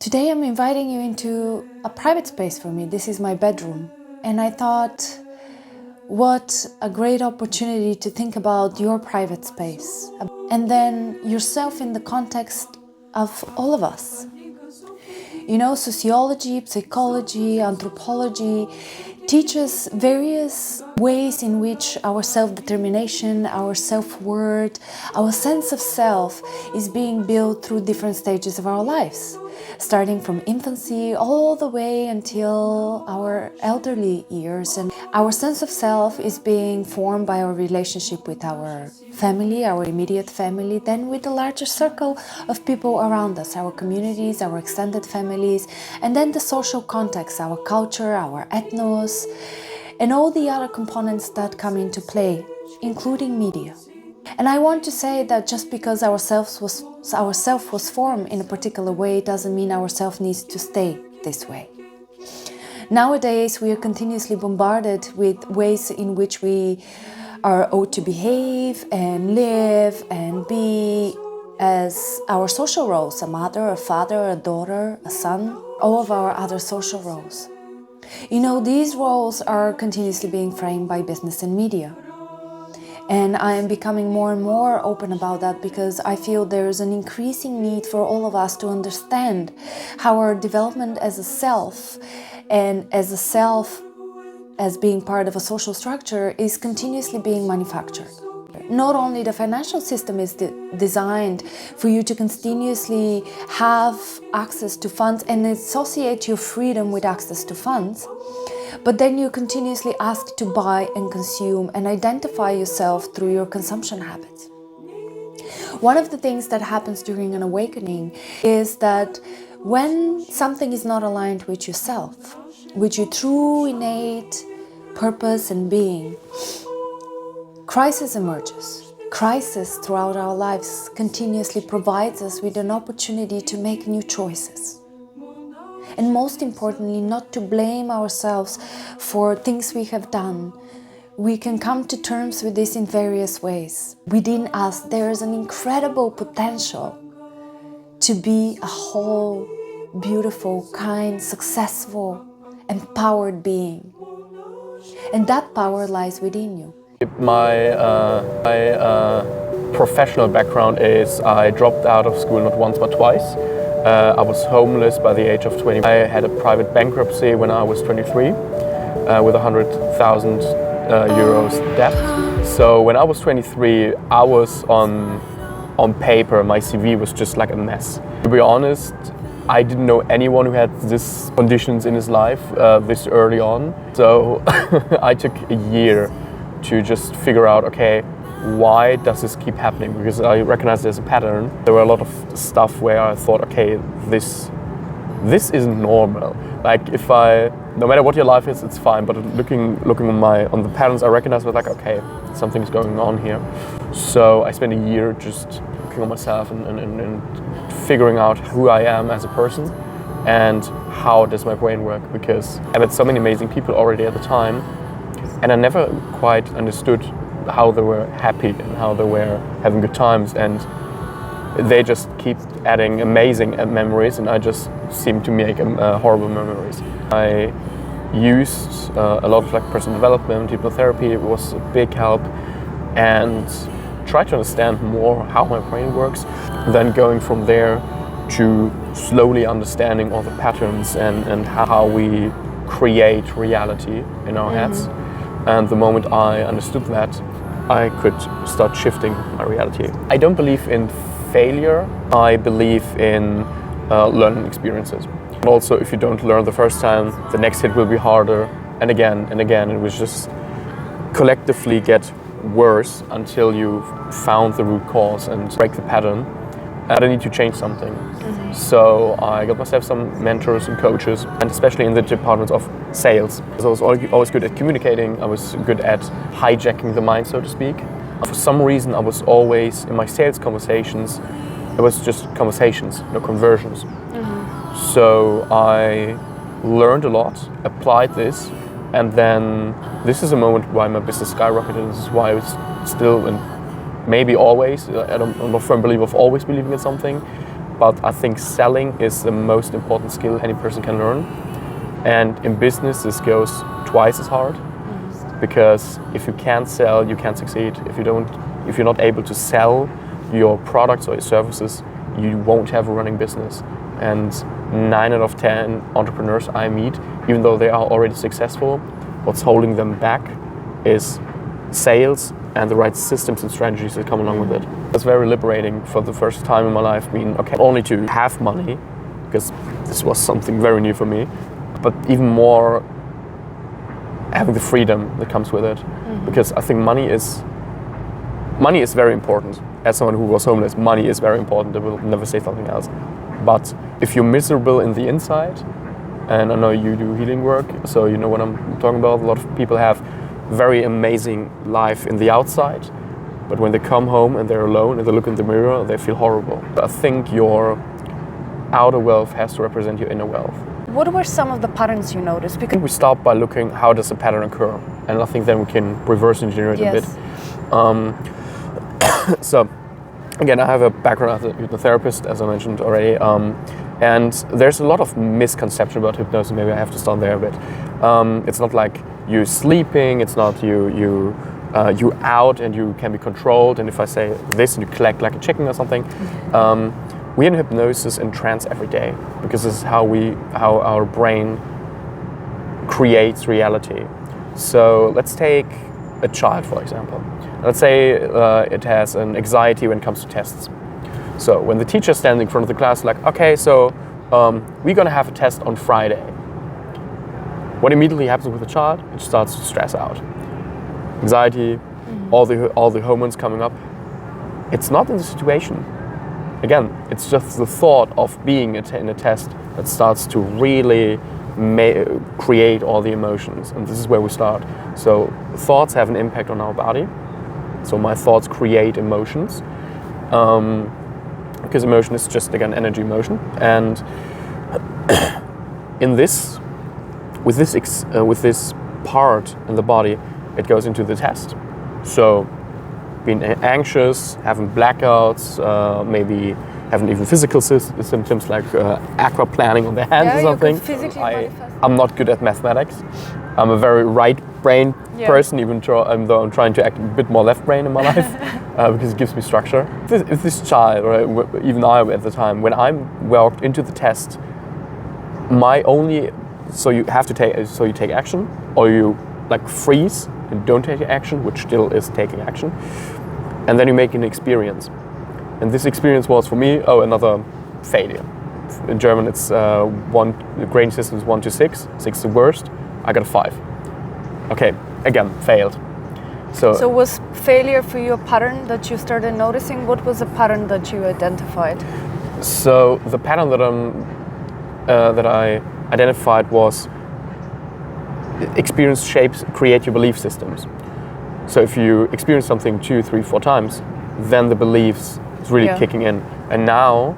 Today I'm inviting you into a private space for me. This is my bedroom. And I thought, what a great opportunity to think about your private space. And then yourself in the context of all of us. You know, sociology, psychology, anthropology teaches various ways in which our self-determination, our self-worth, our sense of self is being built through different stages of our lives, starting from infancy all the way until our elderly years. And our sense of self is being formed by our relationship with our family, our immediate family, then with the larger circle of people around us, our communities, our extended families, and then the social context, our culture, our ethnos, and all the other components that come into play, including media. And I want to say that just because our self was formed in a particular way doesn't mean our self needs to stay this way. Nowadays, we are continuously bombarded with ways in which we are ought to behave and live and be as our social roles, a mother, a father, a daughter, a son, all of our other social roles. You know, these roles are continuously being framed by business and media. And I am becoming more and more open about that because I feel there is an increasing need for all of us to understand how our development as a self and as a self as being part of a social structure is continuously being manufactured. Not only the financial system is designed for you to continuously have access to funds and associate your freedom with access to funds, but then you're continuously asked to buy and consume and identify yourself through your consumption habits. One of the things that happens during an awakening is that when something is not aligned with yourself, with your true innate purpose and being, crisis emerges. Crisis throughout our lives continuously provides us with an opportunity to make new choices. And most importantly, not to blame ourselves for things we have done. We can come to terms with this in various ways. Within us, there is an incredible potential to be a whole, beautiful, kind, successful, empowered being. And that power lies within you. My professional background is I dropped out of school not once but twice. I was homeless by the age of 20. I had a private bankruptcy when I was 23 with 100,000 euros debt. So when I was 23, I was on paper, my CV was just like a mess. To be honest, I didn't know anyone who had these conditions in his life this early on. So I took a year to just figure out, okay, why does this keep happening? Because I recognize there's a pattern. There were a lot of stuff where I thought, okay, this isn't normal. Like no matter what your life is, it's fine. But looking on the patterns, I recognize I was like, okay, something's going on here. So I spent a year just looking on myself and figuring out who I am as a person and how does my brain work. Because I met so many amazing people already at the time, and I never quite understood how they were happy and how they were having good times, and they just keep adding amazing memories, and I just seem to make horrible memories. I used a lot of personal development, hypnotherapy. It was a big help, and tried to understand more how my brain works. Then going from there to slowly understanding all the patterns and how we create reality in our heads. And the moment I understood that, I could start shifting my reality. I don't believe in failure. I believe in learning experiences. And also, if you don't learn the first time, the next hit will be harder, and again and again. It was just collectively get worse until you found the root cause and break the pattern. And I need to change something. So I got myself some mentors and coaches, and especially in the departments of sales. So I was always good at communicating. I was good at hijacking the mind, so to speak. For some reason, I was always, in my sales conversations, it was just conversations, no conversions. So I learned a lot, applied this, and then this is a moment why my business skyrocketed. This is why I was still, and maybe always, I'm not a firm believer of always believing in something, but I think selling is the most important skill any person can learn. And in business, this goes twice as hard, because if you can't sell, you can't succeed. If you're not able to sell your products or your services, you won't have a running business. And 9 out of 10 entrepreneurs I meet, even though they are already successful, what's holding them back is sales and the right systems and strategies that come along with it. It's very liberating for the first time in my life, being okay, only to have money, because this was something very new for me, but even more having the freedom that comes with it. Because I think money is very important. As someone who was homeless, money is very important. I will never say something else. But if you're miserable in the inside, and I know you do healing work, so you know what I'm talking about. A lot of people have very amazing life in the outside, but when they come home and they're alone and they look in the mirror, they feel horrible. I think your outer wealth has to represent your inner wealth. What were some of the patterns you noticed? Because we start by looking how does a pattern occur, and I think then we can reverse engineer it a bit. So again, I have a background as a hypnotherapist, as I mentioned already, and there's a lot of misconception about hypnosis. Maybe I have to start there a bit. It's not like you're sleeping. It's not you out and you can be controlled. And if I say this and you collect like a chicken or something, we're in hypnosis and trance every day, because this is how our brain creates reality. So let's take a child, for example. Let's say it has an anxiety when it comes to tests. So when the teacher's standing in front of the class, like, okay, so we're gonna have a test on Friday. What immediately happens with the child? It starts to stress out. Anxiety, all the hormones coming up. It's not in the situation. Again, it's just the thought of being in a test that starts to really create all the emotions, and this is where we start. So thoughts have an impact on our body. So my thoughts create emotions, because emotion is just, again, energy motion. And with this part in the body, it goes into the test. So being anxious, having blackouts, maybe having even physical symptoms like aquaplaning on the hands or something. I'm not good at mathematics. I'm a very right-brain person, even though I'm trying to act a bit more left-brain in my life, because it gives me structure. If this child, or even I at the time, when I walked into the test, so you take action, or you like freeze and don't take action, which still is taking action, and then you make an experience. And this experience was for me, another failure. In German, it's the grading system is 1 to 6. 6 is the worst. I got a 5. Okay, again, failed. So was failure for you a pattern that you started noticing? What was the pattern that you identified? So the pattern that I identified was experience shapes create your belief systems. So if you experience something 2, 3, 4 times, then the beliefs is really kicking in. And now,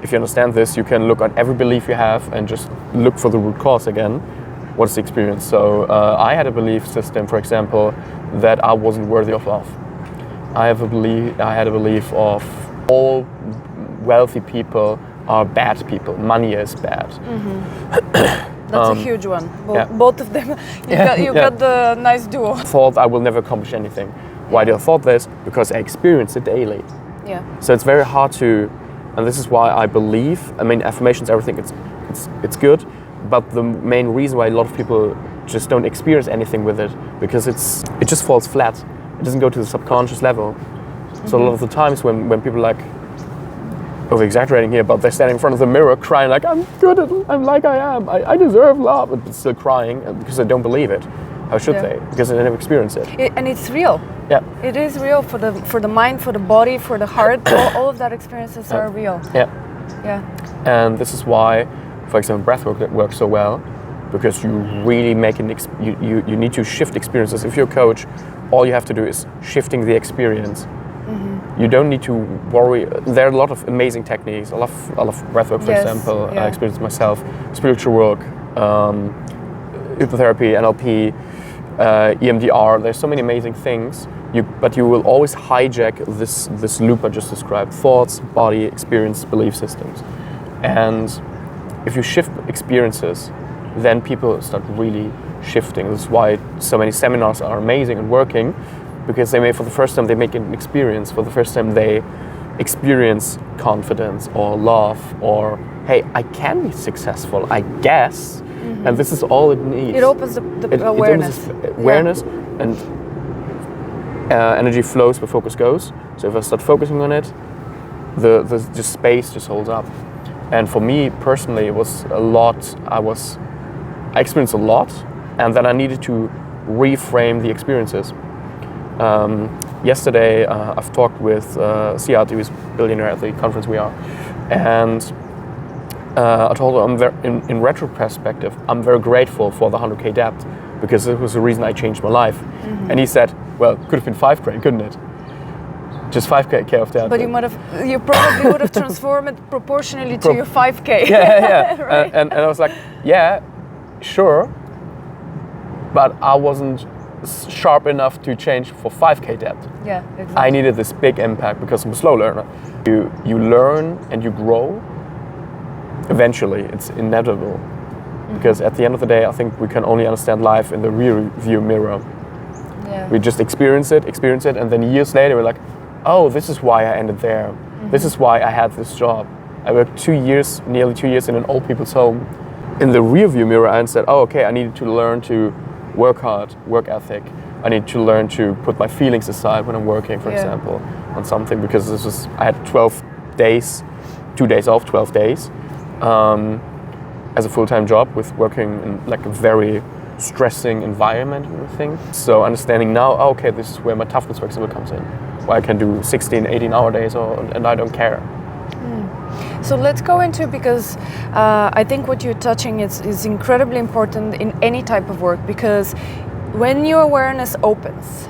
if you understand this, you can look at every belief you have and just look for the root cause again. What's the experience? So I had a belief system, for example, that I wasn't worthy of love. I had a belief of all wealthy people are bad people. Money is bad. That's a huge one. Both of them. You got the nice duo. Thought I will never accomplish anything. Why did I thought this? Because I experience it daily. Yeah. So it's very hard to, and this is why I believe. I mean, affirmations, everything. It's good, but the main reason why a lot of people just don't experience anything with it, because it just falls flat. It doesn't go to the subconscious level. So a lot of the times when people like, over exaggerating here, but they're standing in front of the mirror crying like, I'm like I am, I deserve love, but still crying because they don't believe it. How should they? Because they never experience it. And it's real. Yeah. It is real for the mind, for the body, for the heart. All of that experiences are real. Yeah. Yeah. And this is why, for example, breathwork works so well, because you really make you need to shift experiences. If you're a coach, all you have to do is shifting the experience. You don't need to worry. There are a lot of amazing techniques. I love breathwork, for example. I experienced myself, spiritual work, hypnotherapy, NLP, EMDR. There's so many amazing things, but you will always hijack this loop I just described: thoughts, body, experience, belief systems. And if you shift experiences, then people start really shifting. That's why so many seminars are amazing and working, because for the first time they make an experience. For the first time they experience confidence or love, or hey, I can be successful, I guess. And this is all it needs. It opens the awareness. It opens awareness, and energy flows where focus goes. So if I start focusing on it, the space just holds up. And for me personally, it was a lot. I experienced a lot, and then I needed to reframe the experiences. Yesterday, I've talked with Siad, who is a billionaire at the conference we are, and I told her in retrospective, I'm very grateful for the 100K debt, because it was the reason I changed my life. And he said, well, could have been 5 grand, couldn't it? Just 5K of debt. But you probably would have transformed it proportionally to your 5K. Yeah. Right? And I was like, yeah, sure, but I wasn't sharp enough to change for 5K debt. Yeah, exactly. I needed this big impact because I'm a slow learner. You learn and you grow. Eventually, it's inevitable. Because at the end of the day, I think we can only understand life in the rear view mirror. Yeah. We just experience it, and then years later we're like, oh, this is why I ended there. This is why I had this job. I worked nearly 2 years in an old people's home. In the rear view mirror, I said, oh, okay, I needed to learn to work hard, work ethic. I need to learn to put my feelings aside when I'm working, for example, on something, because I had 12 days, 2 days off, 12 days, as a full-time job, with working in like a very stressing environment and everything. So understanding now, oh, okay, this is where my toughness, for example, comes in, where I can do 16, 18-hour days, and I don't care. So let's go into, because I think what you're touching is incredibly important in any type of work, because when your awareness opens,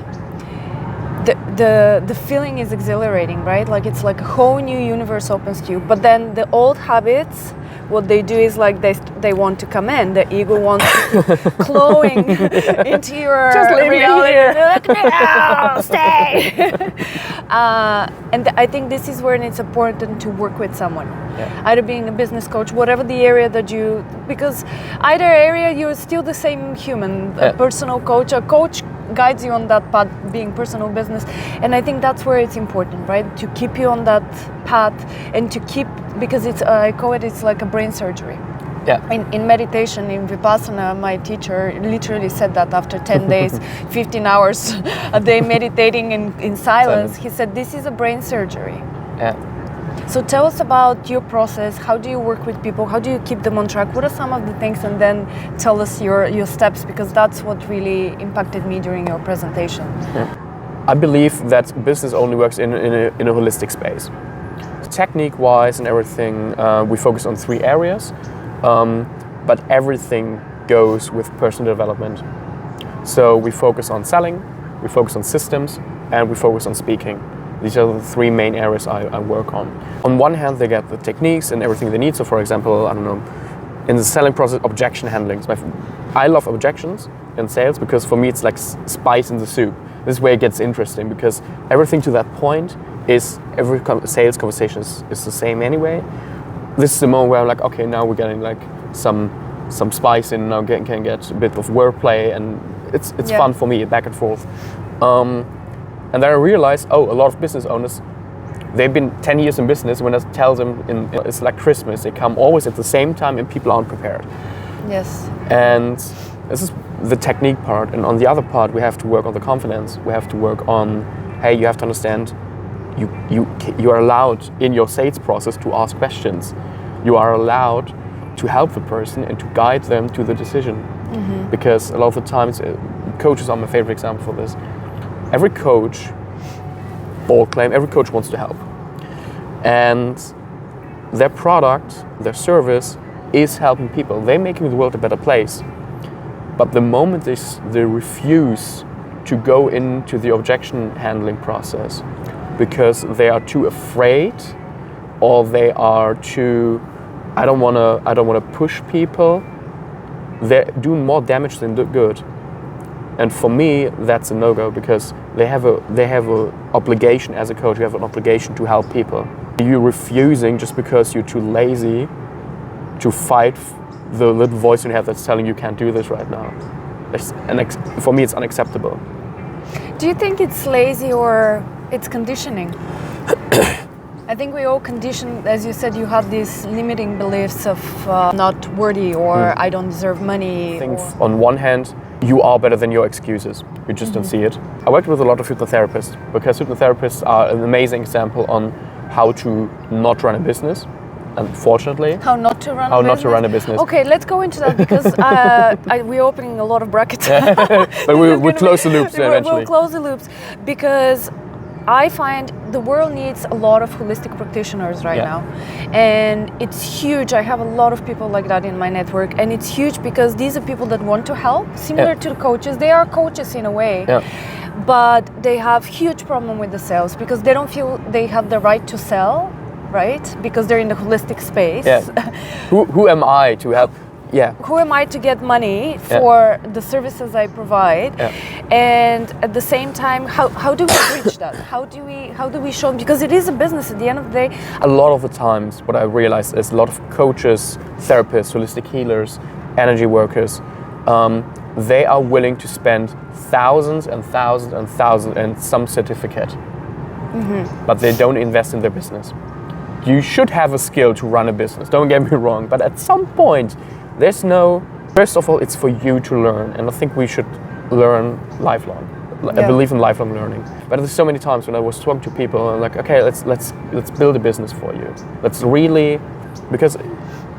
the feeling is exhilarating, right? Like it's like a whole new universe opens to you. But then the old habits, what they do is like they want to come in. The ego wants to clawing into your reality. They're like, no, stay. And I think this is where it's important to work with someone. Either being a business coach, whatever the area that you, because either area you're still the same human. A personal coach, a coach guides you on that path, being personal business, and I think that's where it's important, right? To keep you on that path and to keep, because it's I call it's like a brain surgery. Yeah. In meditation, in Vipassana, my teacher literally said that after 10 days, 15 hours a day meditating in silence, he said, this is a brain surgery. Yeah. So tell us about your process. How do you work with people? How do you keep them on track? What are some of the things? And then tell us your steps, because that's what really impacted me during your presentation. Yeah. I believe that business only works in a holistic space. Technique-wise and everything, we focus on 3 areas, but everything goes with personal development. So we focus on selling, we focus on systems, and we focus on speaking. These are the 3 main areas I work on. On one hand, they get the techniques and everything they need. So for example, I don't know, in the selling process, objection handling. I love objections in sales, because for me it's like spice in the soup. This is where it gets interesting, because everything to that point is, every sales conversation is the same anyway. This is the moment where I'm like, okay, now we're getting like some spice in, now can get a bit of wordplay, and it's fun for me, back and forth. And then I realized, a lot of business owners, they've been 10 years in business. When I tell them, it's like Christmas, they come always at the same time and people aren't prepared. Yes. And this is the technique part. And on the other part, we have to work on the confidence. We have to work on, hey, you have to understand, you are allowed in your sales process to ask questions. You are allowed to help the person and to guide them to the decision. Mm-hmm. Because a lot of the times, coaches are my favorite example for this. Every coach, bold claim, every coach wants to help. And their product, their service is helping people. They're making the world a better place. But the moment they refuse to go into the objection handling process because they are too afraid, or they are too, I don't want to push people, they're doing more damage than good. And for me, that's a no-go, because they have a obligation as a coach. You have an obligation to help people. You're refusing just because you're too lazy to fight the little voice in your head that's telling you can't do this right now. For me, it's unacceptable. Do you think it's lazy or it's conditioning? I think we all condition, as you said, you have these limiting beliefs of not worthy or I don't deserve money. I think on one hand, you are better than your excuses. You just don't see it. I worked with a lot of hypnotherapists, because hypnotherapists are an amazing example on how to not run a business, unfortunately. How not to run a business? How not to run a business. Okay, let's go into that, because we're opening a lot of brackets. But we'll close the loops eventually. We'll close the loops, because I find the world needs a lot of holistic practitioners right now. And it's huge. I have a lot of people like that in my network. And it's huge because these are people that want to help, similar to the coaches. They are coaches in a way. But they have huge problem with the sales, because they don't feel they have the right to sell, right? Because they're in the holistic space. Who am I to help? Who am I to get money for the services I provide? And at the same time, how do we reach that? How do we show them? Because it is a business at the end of the day. A lot of the times, what I realize is a lot of coaches, therapists, holistic healers, energy workers, they are willing to spend thousands and thousands and thousands in some certificate, but they don't invest in their business. You should have a skill to run a business, don't get me wrong, but at some point, first of all, it's for you to learn, and I think we should learn lifelong. I believe in lifelong learning. But there's so many times when I was talking to people, I'm like, okay, let's build a business for you. Let's really, because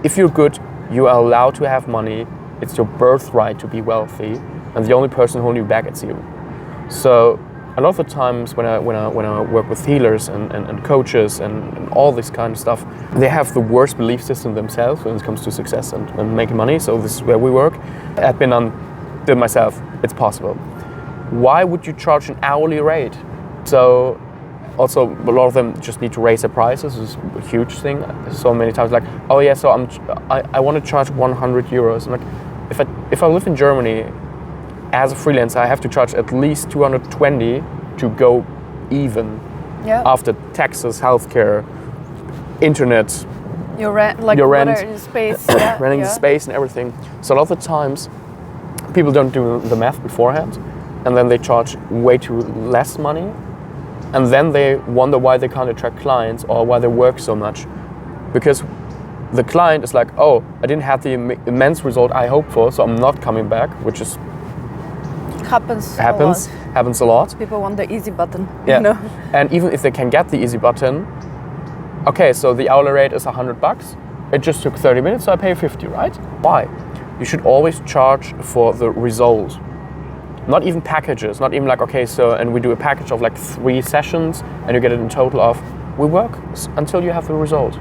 if you're good, you are allowed to have money. It's your birthright to be wealthy, and the only person holding you back is you. So a lot of the times when I work with healers and coaches and all this kind of stuff, they have the worst belief system themselves when it comes to success and making money. So this is where we work. I've been on to myself, it's possible. Why would you charge an hourly rate? So also a lot of them just need to raise their prices. It's a huge thing. So many times like, oh yeah, so I want to charge 100 euros. I'm like, if I live in Germany, as a freelancer, I have to charge at least 220 to go even after taxes, healthcare, internet, your rent, space, renting the space and everything. So a lot of the times, people don't do the math beforehand, and then they charge way too less money, and then they wonder why they can't attract clients or why they work so much, because the client is like, oh, I didn't have the immense result I hoped for, so I'm not coming back, which is happens a lot. People want the easy button, you know? And even if they can get the easy button, okay, so the hourly rate is $100. It just took 30 minutes, so I pay 50, right? Why? You should always charge for the result. Not even packages, not even like, okay, so, and we do a package of like 3 sessions and you get it in total of, we work until you have the result.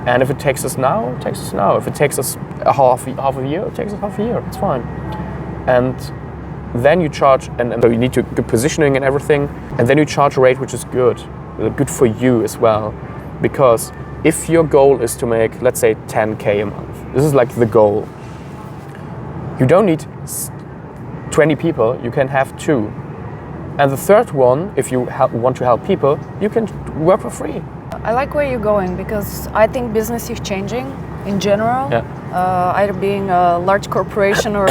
And if it takes us now, it takes us now. If it takes us half a year, it takes us half a year, it's fine. And then you charge, and so you need to good positioning and everything, and then you charge a rate which is good for you as well. Because if your goal is to make, let's say, 10K a month, this is like the goal. You don't need 20 people, you can have 2. And the third one, if you want to help people, you can work for free. I like where you're going, because I think business is changing in general, either being a large corporation or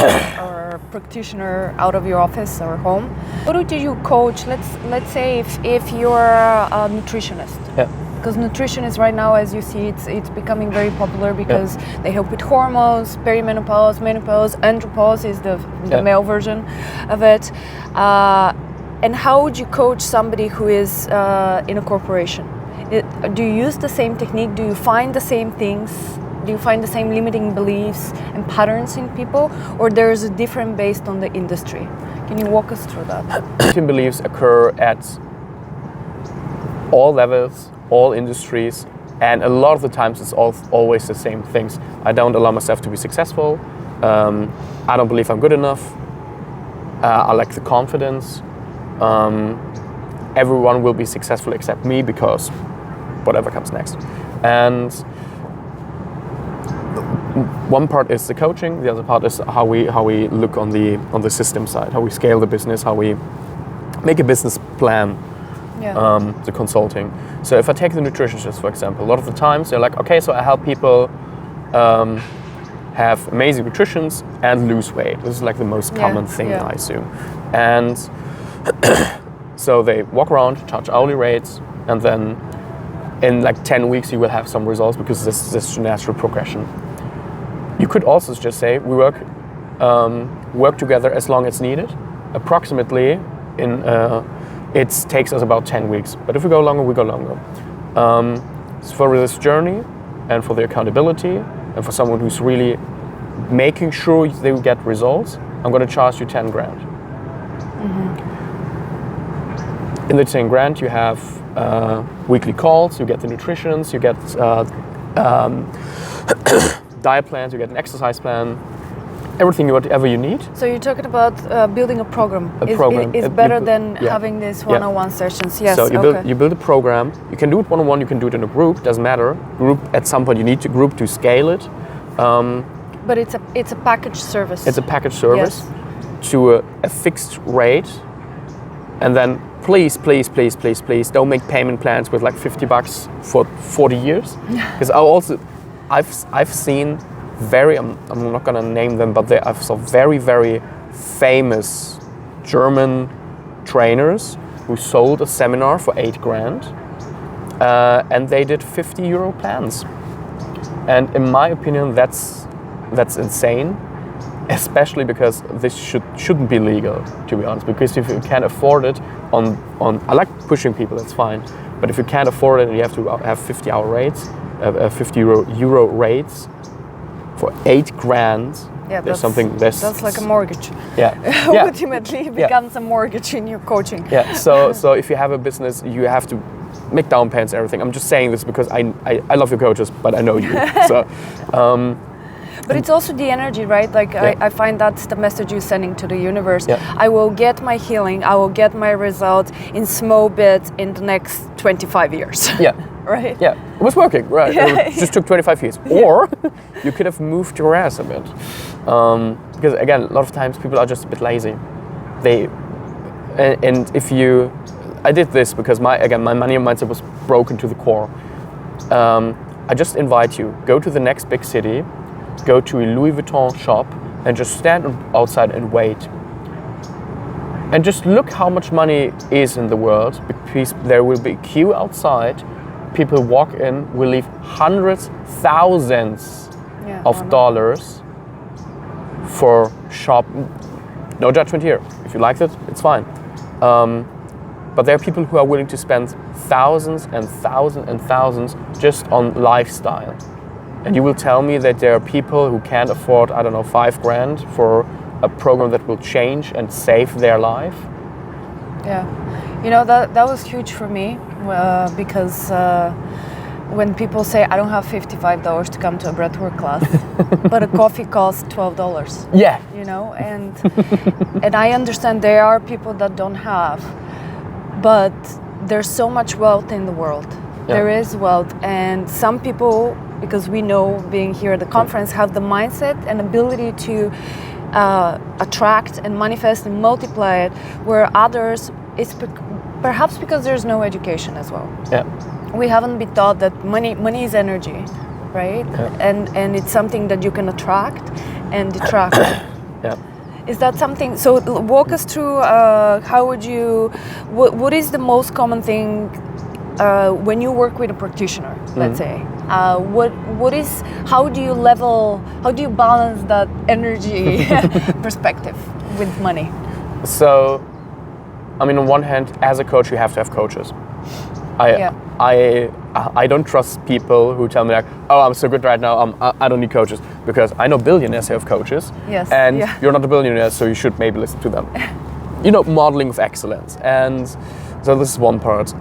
practitioner out of your office or home. What do you coach? Let's say if you're a nutritionist. Because nutritionists right now, as you see, it's becoming very popular because they help with hormones, perimenopause, menopause, andropause is the male version of it. And how would you coach somebody who is in a corporation? Do you use the same technique? Do you find the same things? Do you find the same limiting beliefs and patterns in people, or there's a different based on the industry? Can you walk us through that? Limiting beliefs occur at all levels, all industries, and a lot of the times it's always the same things. I don't allow myself to be successful. I don't believe I'm good enough. I lack the confidence. Everyone will be successful except me because whatever comes next. And one part is the coaching, the other part is how we look on the system side, how we scale the business, how we make a business plan, the consulting. So if I take the nutritionists, for example, a lot of the times they're like, okay, so I help people have amazing nutrition and lose weight. This is like the most common thing, I assume. And so they walk around, charge hourly rates, and then in like 10 weeks you will have some results because this is natural progression. You could also just say we work together as long as needed. Approximately, it takes us about 10 weeks. But if we go longer, we go longer. So for this journey and for the accountability and for someone who's really making sure they will get results, I'm going to charge you 10 grand. In the 10 grand, you have weekly calls, you get the nutritions, you get diet plans, you get an exercise plan, everything whatever you need. So you're talking about building a program. Is better than having these one-on-one sessions. Yes. So you build a program. You can do it one-on-one. You can do it in a group. Doesn't matter. Group at some point you need to group to scale it. But it's a package service. It's a package service to a fixed rate, and then please don't make payment plans with like $50 for 40 years. Because I've seen I'm not gonna name them, but I've saw very, very famous German trainers who sold a seminar for 8 grand, and they did €50 plans. And in my opinion, that's insane, especially because this shouldn't be legal, to be honest. Because if you can't afford it, I like pushing people, that's fine. But if you can't afford it and you have to have 50-hour rates, €50 rates for 8 grand, that's like a mortgage. Ultimately, it becomes a mortgage in your coaching. So if you have a business, you have to make down payments and everything. I'm just saying this because I love your coaches, but I know you. But it's also the energy, right? Like I find that's the message you're sending to the universe. I will get my healing, I will get my results in small bits in the next 25 years. Right? Yeah, it was working, right? It just took 25 years. Or you could have moved your ass a bit. Because again, a lot of times people are just a bit lazy. I did this because my money mindset was broken to the core. I just invite you, go to the next big city, go to a Louis Vuitton shop and just stand outside and wait. And just look how much money is in the world, because there will be a queue outside. People walk in, will leave hundreds, thousands of dollars for shop. No judgment here. If you like it, it's fine. But there are people who are willing to spend thousands and thousands and thousands just on lifestyle. And you will tell me that there are people who can't afford, I don't know, 5 grand for a program that will change and save their life? Yeah, you know, that was huge for me because when people say I don't have $55 to come to a breathwork class, but a coffee costs $12. Yeah. You know, and I understand there are people that don't have, but there's so much wealth in the world. There is wealth, and some people, because we know being here at the conference, have the mindset and ability to attract and manifest and multiply it, where others, it's perhaps because there's no education as well. We haven't been taught that money is energy, right? And it's something that you can attract and detract. Is that something? So walk us through how would you? What is the most common thing when you work with a practitioner? Let's say. What is? How do you level? How do you balance that energy perspective with money? So, I mean, on one hand, as a coach, you have to have coaches. I don't trust people who tell me like, oh, I'm so good right now, I don't need coaches, because I know billionaires who have coaches, and you're not a billionaire, so you should maybe listen to them. You know, modeling of excellence, and so this is one part.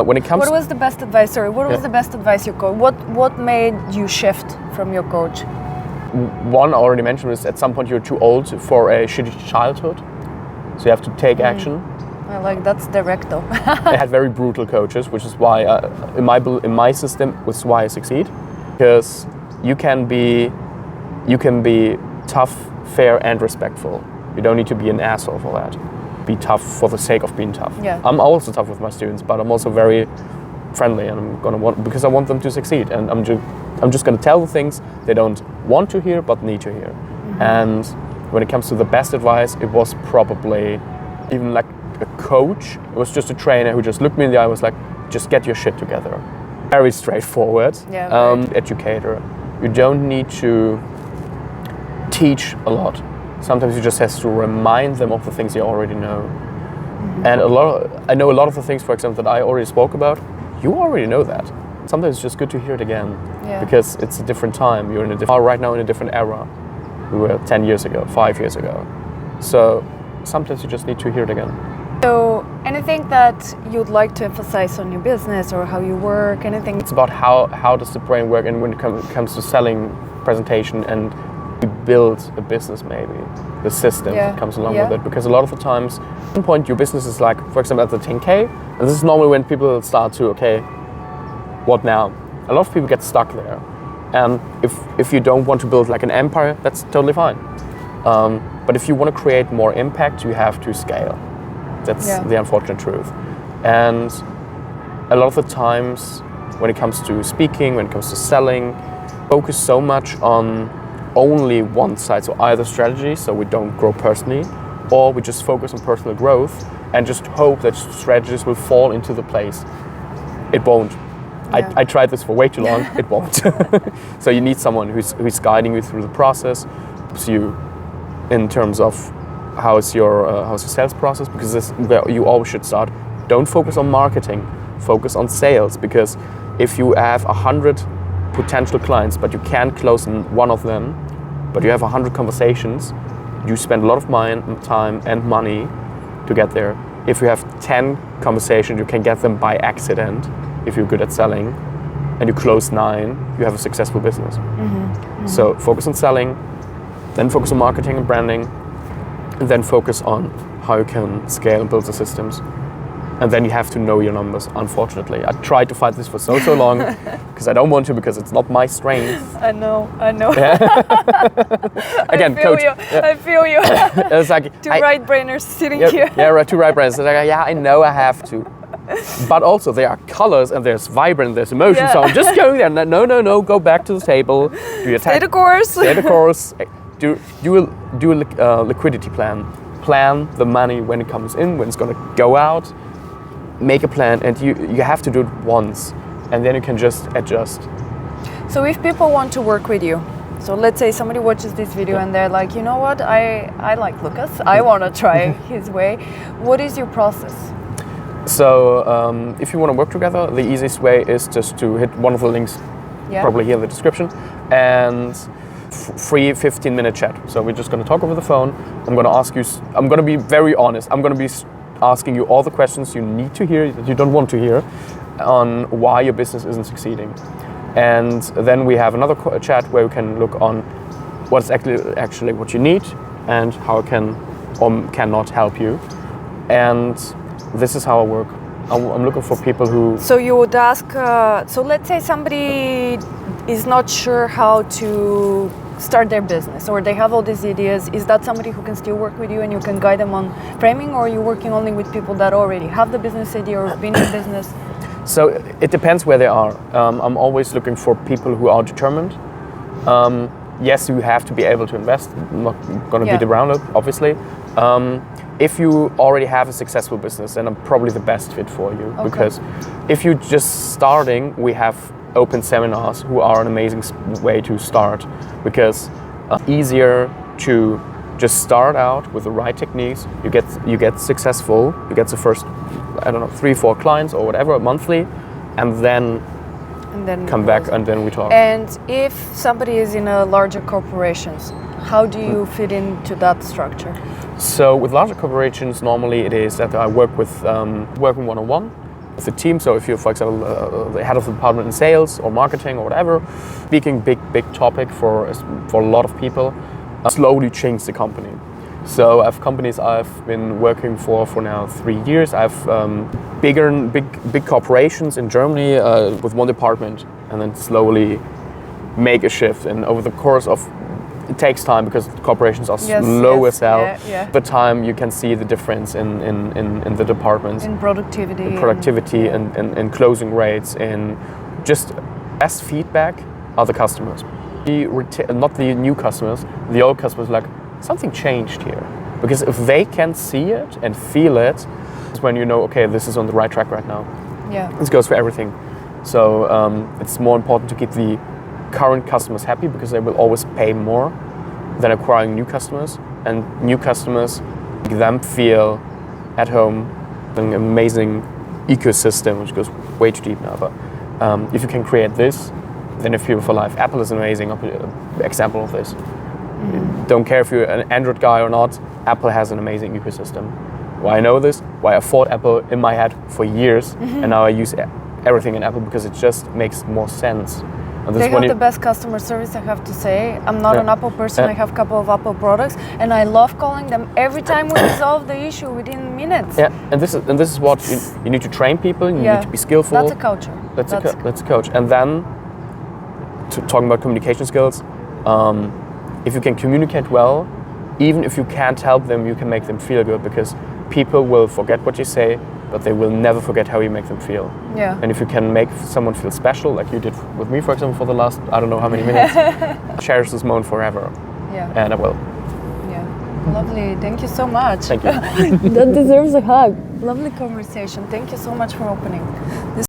When it comes, what was the best advice? Sorry, what was the best advice you coach? What made you shift from your coach? One I already mentioned is at some point you're too old for a shitty childhood, so you have to take action. Like that's direct though. I had very brutal coaches, which is why in my system was why I succeed, because you can be you can be tough, fair, and respectful. You don't need to be an asshole for that. Be tough for the sake of being tough. Yeah. I'm also tough with my students, but I'm also very friendly, and I'm gonna want, because I want them to succeed, and I'm just gonna tell the things they don't want to hear but need to hear. And when it comes to the best advice, it was probably even like a coach. It was just a trainer who just looked me in the eye and was like, just get your shit together. Very straightforward. Yeah, educator. You don't need to teach a lot. Sometimes you just have to remind them of the things they already know. And I know a lot of the things, for example, that I already spoke about, you already know that. Sometimes it's just good to hear it again, because it's a different time. You're in right now in a different era. We were 10 years ago, 5 years ago. So sometimes you just need to hear it again. So anything that you'd like to emphasize on your business or how you work, anything? It's about how does the brain work, and when it comes to selling, presentation, and you build a business, maybe the system that comes along with it. Because a lot of the times, at one point your business is like, for example, at the 10K, and this is normally when people start to, okay, what now? A lot of people get stuck there. And if you don't want to build like an empire, that's totally fine. But if you want to create more impact, you have to scale. That's the unfortunate truth. And a lot of the times when it comes to speaking, when it comes to selling, focus so much on only one side, so either strategy, so we don't grow personally, or we just focus on personal growth and just hope that strategies will fall into the place. It won't. I tried this for way too long, it won't. So you need someone who's guiding you through the process, helps you in terms of how's your sales process, because this is where you always should start. Don't focus on marketing, focus on sales, because if you have 100 potential clients, but you can't close one of them, but you have 100 conversations, you spend a lot of time and money to get there. If you have 10 conversations, you can get them by accident, if you're good at selling, and you close 9, you have a successful business. So focus on selling, then focus on marketing and branding, and then focus on how you can scale and build the systems. And then you have to know your numbers, unfortunately. I tried to fight this for so long, because I don't want to, because it's not my strength. I know. Again, I feel you. It's like, two right-brainers sitting here. Yeah, right, two right-brainers. It's like, yeah, I know I have to. But also there are colors and there's vibrant, there's emotion. So I'm just going there. No, go back to the table. Do your Stay the course. Stay the course. Do a liquidity plan. Plan the money when it comes in, when it's going to go out. Make a plan, and you have to do it once, and then you can just adjust. So if people want to work with you, so let's say somebody watches this video and they're like, you know what, I like Lukas, I want to try his way. What is your process? So if you want to work together, the easiest way is just to hit one of the links, probably here in the description, and free 15-minute chat. So we're just going to talk over the phone. I'm going to ask you, I'm going to be very honest, I'm going to be asking you all the questions you need to hear, that you don't want to hear, on why your business isn't succeeding. And then we have another chat where we can look on what's actually what you need and how I can or cannot help you. And this is how I work. I'm looking for people who... So you would ask, so let's say somebody is not sure how to start their business, or they have all these ideas. Is that somebody who can still work with you and you can guide them on framing, or are you working only with people that already have the business idea or been in business? So it depends where they are. I'm always looking for people who are determined. Yes, you have to be able to invest. I'm not going to beat around it, obviously. If you already have a successful business, then I'm probably the best fit for you. Because if you're just starting, we have open seminars who are an amazing way to start, because easier to just start out with the right techniques. You get successful. You get the first, 3-4 clients or whatever monthly, and then come back and then we talk. And if somebody is in a larger corporations, how do you fit into that structure? So with larger corporations, normally it is that I work with working one-on-one with the team. So if you're, for example, the head of the department in sales or marketing or whatever, speaking big topic for a lot of people, slowly change the company. So I have companies I've been working for now 3 years. I have big corporations in Germany with one department, and then slowly make a shift. And over the course of it takes time because corporations are Yes, slow yes, as hell. yeah. The time you can see the difference in the departments. In productivity. In productivity and closing rates, and just best feedback are the customers. Not the new customers, the old customers, like, something changed here. Because if they can see it and feel it, it's when you know, okay, this is on the right track right now. Yeah. This goes for everything. So it's more important to keep the current customers happy, because they will always pay more than acquiring new customers. And new customers make them feel at home. An amazing ecosystem, which goes way too deep now. But if you can create this, then you're fuel for life. Apple is an amazing example of this. Don't care if you're an Android guy or not, Apple has an amazing ecosystem. Why I know this? Why I fought Apple in my head for years, and now I use everything in Apple because it just makes more sense. And this They is when have the best customer service, I have to say. I'm not an Apple person, I have a couple of Apple products, and I love calling them every time we resolve the issue within minutes. Yeah, and this is what you need to train people, you need to be skillful. That's a culture. That's a coach. And then, talking about communication skills, if you can communicate well, even if you can't help them, you can make them feel good, because people will forget what you say, but they will never forget how you make them feel. Yeah. And if you can make someone feel special, like you did with me, for example, for the last, I don't know how many minutes, cherish this moment forever. Yeah. And I will. Yeah. Lovely. Thank you so much. Thank you. That deserves a hug. Lovely conversation. Thank you so much for opening.